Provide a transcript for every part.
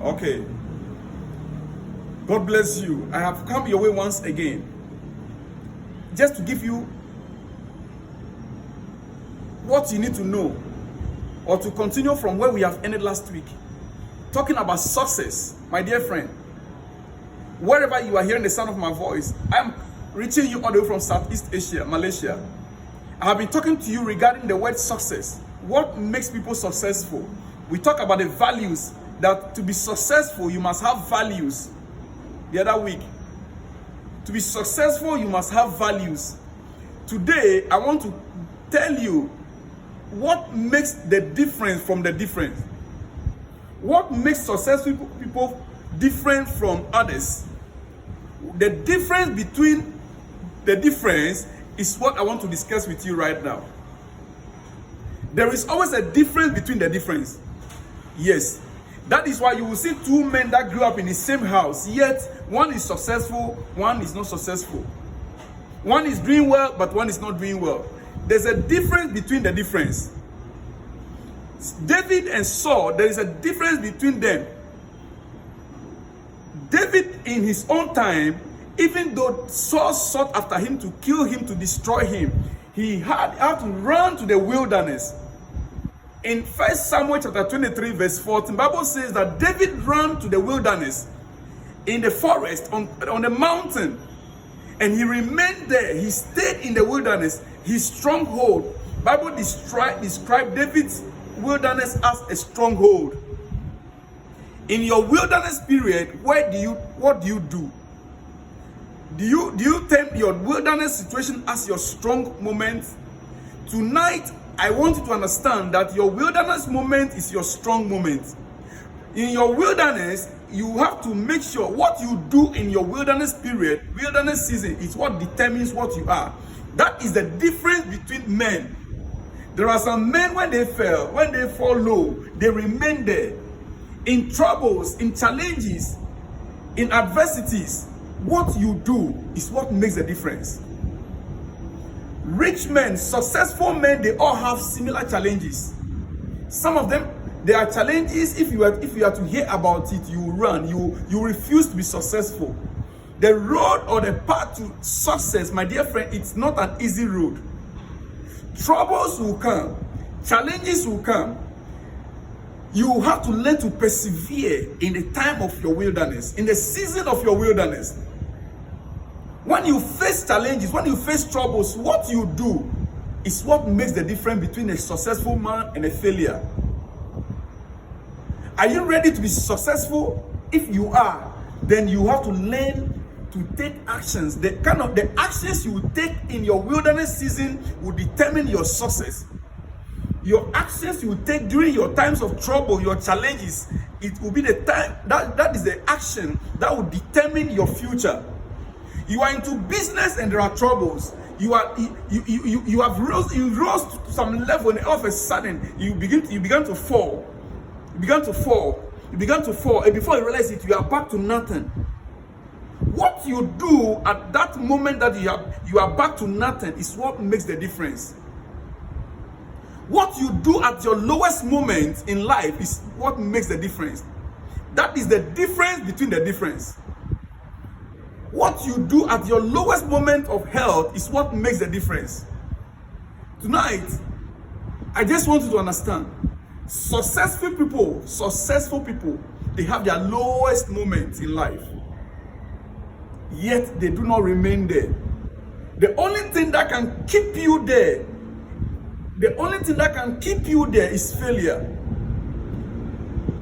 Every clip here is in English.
Okay. God bless you. I have come your way once again, just to give you what you need to know, or to continue from where we have ended last week, talking about success. My dear friend, wherever you are hearing the sound of my voice, I am reaching you all the way from Southeast Asia, Malaysia. I have been talking to you regarding the word success. What makes people successful? We talk about the values, that to be successful, you must have values. The other week, to be successful, you must have values. Today, I want to tell you what makes the difference from the difference. What makes successful people different from others? The difference between the difference is what I want to discuss with you right now. There is always a difference between the difference. Yes. That is why you will see two men that grew up in the same house, yet one is successful, one is not successful. One is doing well, but one is not doing well. There's a difference between the difference. David and Saul, there is a difference between them. David, in his own time, even though Saul sought after him to kill him, to destroy him, he had to run to the wilderness. In 1 Samuel chapter 23 verse 14, the Bible says that David ran to the wilderness, in the forest, on the mountain, and he remained there. He stayed in the wilderness, his stronghold. The Bible described David's wilderness as a stronghold. In your wilderness period, what do you do? Do you take your wilderness situation as your strong moment? Tonight, I want you to understand that your wilderness moment is your strong moment. In your wilderness, you have to make sure what you do in your wilderness period, wilderness season, is what determines what you are. That is the difference between men. There are some men, when they fall low, they remain there. In troubles, in challenges, in adversities, what you do is what makes the difference. Rich men, successful men, they all have similar challenges. Some of them, there are challenges, if you are to hear about it, you run, you refuse to be successful. The road or the path to success, my dear friend, it's not an easy road. Troubles will come, challenges will come. You have to learn to persevere in the time of your wilderness, in the season of your wilderness. When you face challenges, when you face troubles, what you do is what makes the difference between a successful man and a failure. Are you ready to be successful? If you are, then you have to learn to take actions. The actions you will take in your wilderness season will determine your success. Your actions you will take during your times of trouble, your challenges, it will be the time that is the action that will determine your future. You are into business and there are troubles. You rose to some level, and all of a sudden you began to fall. And before you realize it, you are back to nothing. What you do at that moment that you are back to nothing is what makes the difference. What you do at your lowest moment in life is what makes the difference. That is the difference between the difference. What you do at your lowest moment of health is what makes the difference. Tonight, I just want you to understand, successful people, they have their lowest moments in life, yet they do not remain there. The only thing that can keep you there, is failure.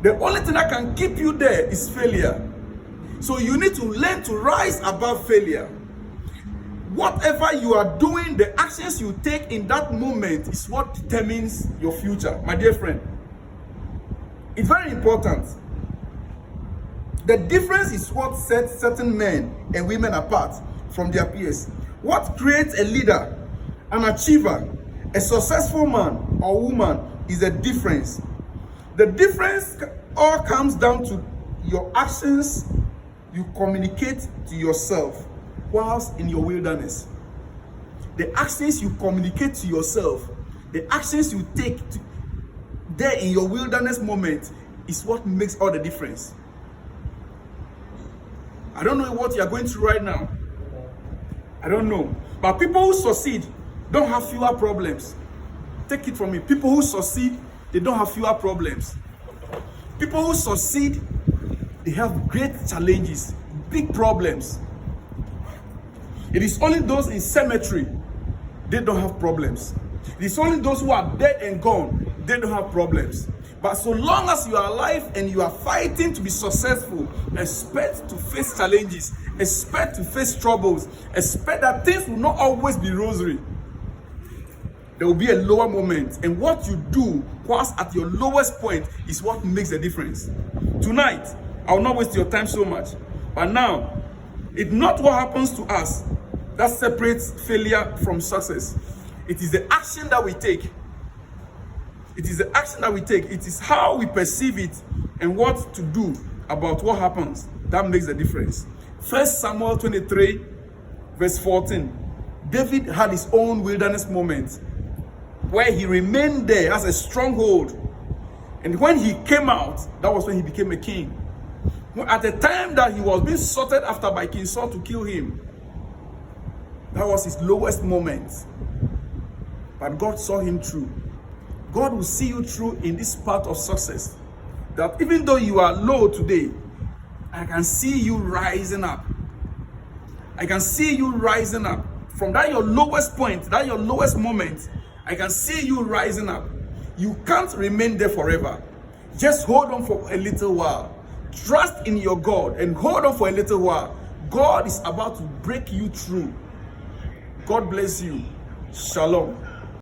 The only thing that can keep you there is failure. So you need to learn to rise above failure. Whatever you are doing, the actions you take in that moment is what determines your future, my dear friend. It's very important. The difference is what sets certain men and women apart from their peers. What creates a leader, an achiever, a successful man or woman is a difference. The difference all comes down to your actions you communicate to yourself whilst in your wilderness. The actions you communicate to yourself, the actions you take there in your wilderness moment is what makes all the difference. I don't know what you're going through right now. I don't know. But people who succeed don't have fewer problems. Take it from me. People who succeed, they don't have fewer problems. People who succeed, they have great challenges, big problems. It is only those in cemetery, they don't have problems. It is only those who are dead and gone, they don't have problems. But so long as you are alive and you are fighting to be successful, expect to face challenges, expect to face troubles, expect that things will not always be rosary. There will be a lower moment, and what you do whilst at your lowest point is what makes the difference. Tonight, I will not waste your time so much, but now, it's not what happens to us that separates failure from success. It is the action that we take. It is the action that we take. It is how we perceive it and what to do about what happens that makes the difference. 1 Samuel 23, verse 14. David had his own wilderness moment where he remained there as a stronghold. And when he came out, that was when he became a king. At the time that he was being sought after by King Saul to kill him, that was his lowest moment. But God saw him through. God will see you through in this part of success. That even though you are low today, I can see you rising up. I can see you rising up. From that your lowest point, that your lowest moment, I can see you rising up. You can't remain there forever. Just hold on for a little while. Trust in your God and hold on for a little while. God is about to break you through. God bless you. Shalom.